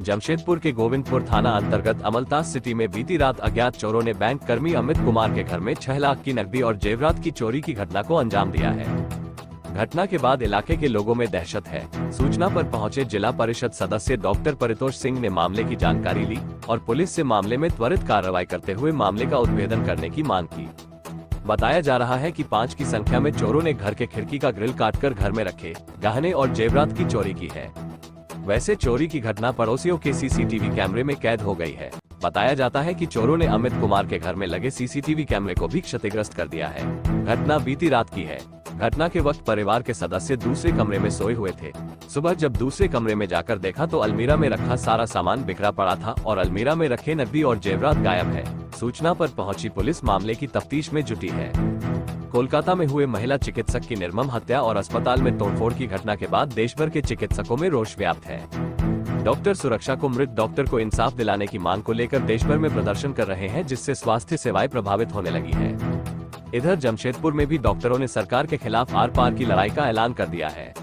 जमशेदपुर के गोविंदपुर थाना अंतर्गत अमलतास सिटी में बीती रात अज्ञात चोरों ने बैंक कर्मी अमित कुमार के घर में 6 लाख की नकदी और जेवरात की चोरी की घटना को अंजाम दिया है। घटना के बाद इलाके के लोगों में दहशत है। सूचना पर पहुंचे जिला परिषद सदस्य डॉक्टर परितोष सिंह ने मामले की जानकारी ली और पुलिस से मामले में त्वरित कार्रवाई करते हुए मामले का उद्भेदन करने की मांग की। बताया जा रहा है कि 5 की संख्या में चोरों ने घर के खिड़की का ग्रिल काटकर घर में रखे गहने और जेवरात की चोरी की है। वैसे चोरी की घटना पड़ोसियों के सीसीटीवी कैमरे में कैद हो गई है। बताया जाता है कि चोरों ने अमित कुमार के घर में लगे सीसीटीवी कैमरे को भी क्षतिग्रस्त कर दिया है। घटना बीती रात की है। घटना के वक्त परिवार के सदस्य दूसरे कमरे में सोए हुए थे। सुबह जब दूसरे कमरे में जाकर देखा तो अलमीरा में रखा सारा सामान बिखरा पड़ा था और अलमीरा में रखे नकदी और जेवरात गायब है। सूचना पर पहुंची पुलिस मामले की तफ्तीश में जुटी है। कोलकाता में हुए महिला चिकित्सक की निर्मम हत्या और अस्पताल में तोड़फोड़ की घटना के बाद देश भर के चिकित्सकों में रोष व्याप्त है। डॉक्टर सुरक्षा को मृत डॉक्टर को इंसाफ दिलाने की मांग को लेकर देश भर में प्रदर्शन कर रहे हैं, जिससे स्वास्थ्य सेवाएं प्रभावित होने लगी है। इधर जमशेदपुर में भी डॉक्टरों ने सरकार के खिलाफ आर पार की लड़ाई का ऐलान कर दिया है।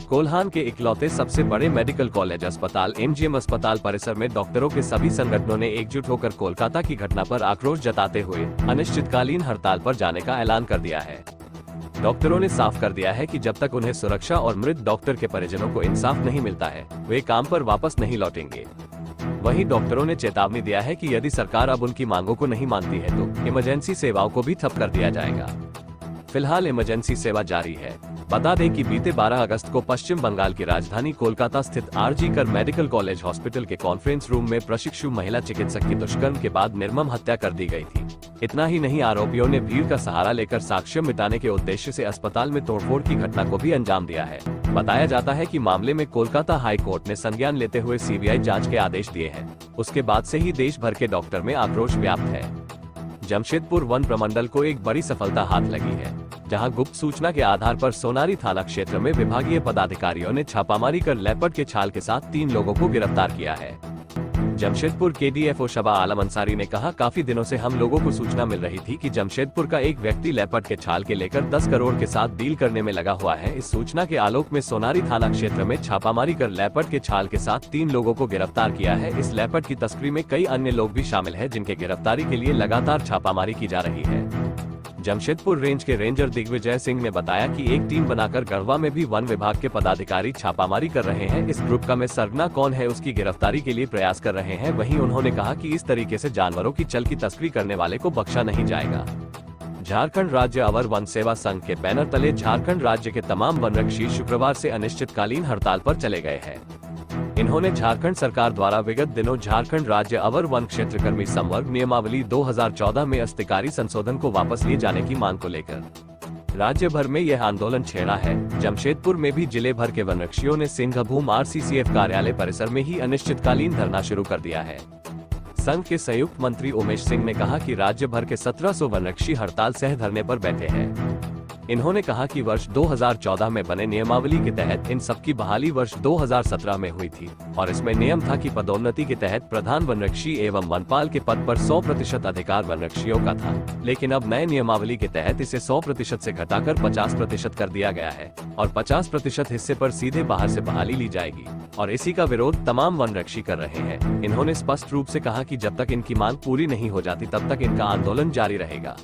कोल्हान के इकलौते सबसे बड़े मेडिकल कॉलेज अस्पताल एमजीएम अस्पताल परिसर में डॉक्टरों के सभी संगठनों ने एकजुट होकर कोलकाता की घटना पर आक्रोश जताते हुए अनिश्चितकालीन हड़ताल पर जाने का ऐलान कर दिया है। डॉक्टरों ने साफ कर दिया है कि जब तक उन्हें सुरक्षा और मृत डॉक्टर के परिजनों को इंसाफ नहीं मिलता है, वे काम पर वापस नहीं लौटेंगे। वहीं डॉक्टरों ने चेतावनी दिया है कि यदि सरकार अब उनकी मांगों को नहीं मानती है तो इमरजेंसी सेवाओं को भी ठप कर दिया जाएगा। फिलहाल इमरजेंसी सेवा जारी है। बता दें कि बीते 12 अगस्त को पश्चिम बंगाल की राजधानी कोलकाता स्थित आरजी कर मेडिकल कॉलेज हॉस्पिटल के कॉन्फ्रेंस रूम में प्रशिक्षु महिला चिकित्सक की दुष्कर्म के बाद निर्मम हत्या कर दी गई थी। इतना ही नहीं, आरोपियों ने भीड़ का सहारा लेकर साक्ष्य मिटाने के उद्देश्य से अस्पताल में तोड़फोड़ की घटना को भी अंजाम दिया है। बताया जाता है कि मामले में कोलकाता हाई कोर्ट ने संज्ञान लेते हुए सीबीआई जांच के आदेश दिए हैं। उसके बाद से ही देश भर के डॉक्टर में आक्रोश व्याप्त है। जमशेदपुर वन प्रमंडल को एक बड़ी सफलता हाथ लगी है, जहां गुप्त सूचना के आधार पर सोनारी थाना क्षेत्र में विभागीय पदाधिकारियों ने छापामारी कर लेपर्ड के छाल के साथ 3 लोगों को गिरफ्तार किया है। जमशेदपुर के डीएफओ शबा आलम अंसारी ने कहा, काफी दिनों से हम लोगों को सूचना मिल रही थी कि जमशेदपुर का एक व्यक्ति लेपर्ड के छाल के लेकर 10 करोड़ के साथ डील करने में लगा हुआ है। इस सूचना के आलोक में सोनारी थाना क्षेत्र में छापामारी कर लेपर्ड के छाल के साथ 3 लोगों को गिरफ्तार किया है। इस लेपर्ड की तस्करी में कई अन्य लोग भी शामिल है, जिनके गिरफ्तारी के लिए लगातार छापामारी की जा रही है। जमशेदपुर रेंज के रेंजर दिग्विजय सिंह ने बताया कि एक टीम बनाकर गढ़वा में भी वन विभाग के पदाधिकारी छापामारी कर रहे हैं। इस ग्रुप का में सरगना कौन है, उसकी गिरफ्तारी के लिए प्रयास कर रहे हैं। वहीं उन्होंने कहा कि इस तरीके से जानवरों की चल की तस्करी करने वाले को बख्शा नहीं जाएगा। झारखंड राज्य अवर वन सेवा संघ के बैनर तले झारखंड राज्य के तमाम वनरक्षी शुक्रवार से अनिश्चितकालीन हड़ताल पर चले गए हैं। इन्होंने झारखंड सरकार द्वारा विगत दिनों झारखंड राज्य अवर वन क्षेत्र कर्मी संवर्ग नियमावली 2014 में अस्तिकारी संशोधन को वापस लिए जाने की मांग को लेकर राज्य भर में यह आंदोलन छेड़ा है। जमशेदपुर में भी जिले भर के वनरक्षियों ने सिंहभूम आरसीसीएफ कार्यालय परिसर में ही अनिश्चितकालीन धरना शुरू कर दिया है। संघ के संयुक्त मंत्री उमेश सिंह ने कहा कि राज्य भर के 1700 वनरक्षी हड़ताल सह धरने पर बैठे हैं। इन्होंने कहा कि वर्ष 2014 में बने नियमावली के तहत इन सबकी बहाली वर्ष 2017 में हुई थी और इसमें नियम था कि पदोन्नति के तहत प्रधान वनरक्षी एवं वनपाल के पद पर 100% अधिकार वनरक्षियों का था, लेकिन अब नए नियमावली के तहत इसे 100% से घटाकर 50% कर दिया गया है और 50% हिस्से पर सीधे बाहर से बहाली ली जाएगी और इसी का विरोध तमाम वनरक्षी कर रहे हैं। इन्होंने स्पष्ट रूप से कहा कि जब तक इनकी मांग पूरी नहीं हो जाती तब तक इनका आंदोलन जारी रहेगा।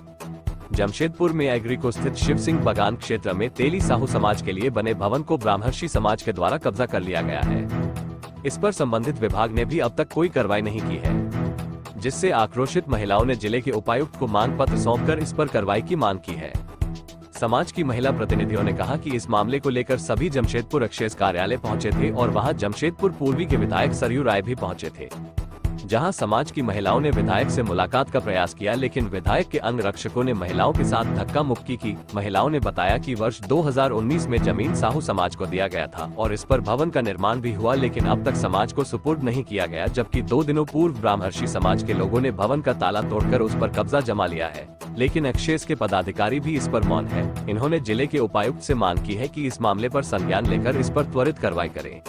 जमशेदपुर में एग्रीको स्थित शिव सिंह बगान क्षेत्र में तेली साहू समाज के लिए बने भवन को ब्राह्मणर्षि समाज के द्वारा कब्जा कर लिया गया है। इस पर संबंधित विभाग ने भी अब तक कोई कार्रवाई नहीं की है, जिससे आक्रोशित महिलाओं ने जिले के उपायुक्त को मांग पत्र सौंपकर इस पर कार्रवाई की मांग की है। समाज की महिला प्रतिनिधियों ने कहा कि इस मामले को लेकर सभी जमशेदपुर एक्साइज कार्यालय पहुंचे थे और वहां जमशेदपुर पूर्वी के विधायक सरयू राय भी पहुंचे थे, जहां समाज की महिलाओं ने विधायक से मुलाकात का प्रयास किया, लेकिन विधायक के अंग रक्षकों ने महिलाओं के साथ धक्का मुक्की की। महिलाओं ने बताया कि वर्ष 2019 में जमीन साहू समाज को दिया गया था और इस पर भवन का निर्माण भी हुआ, लेकिन अब तक समाज को सुपुर्द नहीं किया गया, जबकि 2 दिनों पूर्व ब्राह्मणर्षि समाज के लोगों ने भवन का ताला तोड़कर उस पर कब्जा जमा लिया है, लेकिन एक्साइज के पदाधिकारी भी इस पर मौन है। इन्होंने जिले के उपायुक्त से मांग की है कि इस मामले पर संज्ञान लेकर इस पर त्वरित कार्रवाई करें।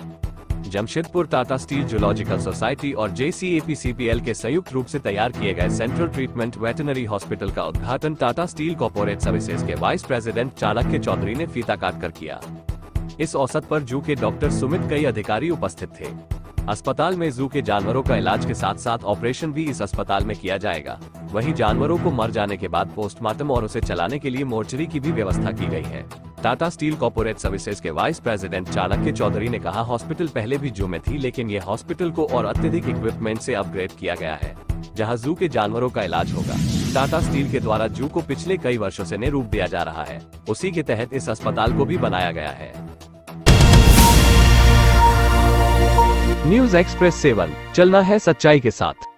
Jamshedpur Tata steel zoological society और JCAPCPL के संयुक्त रूप से तैयार किए गए सेंट्रल ट्रीटमेंट वेटरनरी हॉस्पिटल का उद्घाटन टाटा स्टील कॉर्पोरेट सर्विसेज के वाइस प्रेसिडेंट चाणक्य चौधरी ने फीता काटकर किया। इस अवसर पर जू के डॉक्टर सुमित कई अधिकारी उपस्थित थे। अस्पताल में जू के जानवरों का इलाज के साथ साथ ऑपरेशन भी इस अस्पताल में किया जाएगा। वहीं जानवरों को मर जाने के बाद पोस्टमार्टम और उसे चलाने के लिए मोर्चरी की भी व्यवस्था की गई है। टाटा स्टील कॉर्पोरेट सर्विसेज के वाइस प्रेसिडेंट चाणक्य चौधरी ने कहा, हॉस्पिटल पहले भी जू में थी, लेकिन ये हॉस्पिटल को और अत्यधिक इक्विपमेंट से अपग्रेड किया गया है, जहां जू के जानवरों का इलाज होगा। टाटा स्टील के द्वारा जू को पिछले कई वर्षों से नए रूप दिया जा रहा है, उसी के तहत इस अस्पताल को भी बनाया गया है। न्यूज़ एक्सप्रेस 7, चलना है सच्चाई के साथ।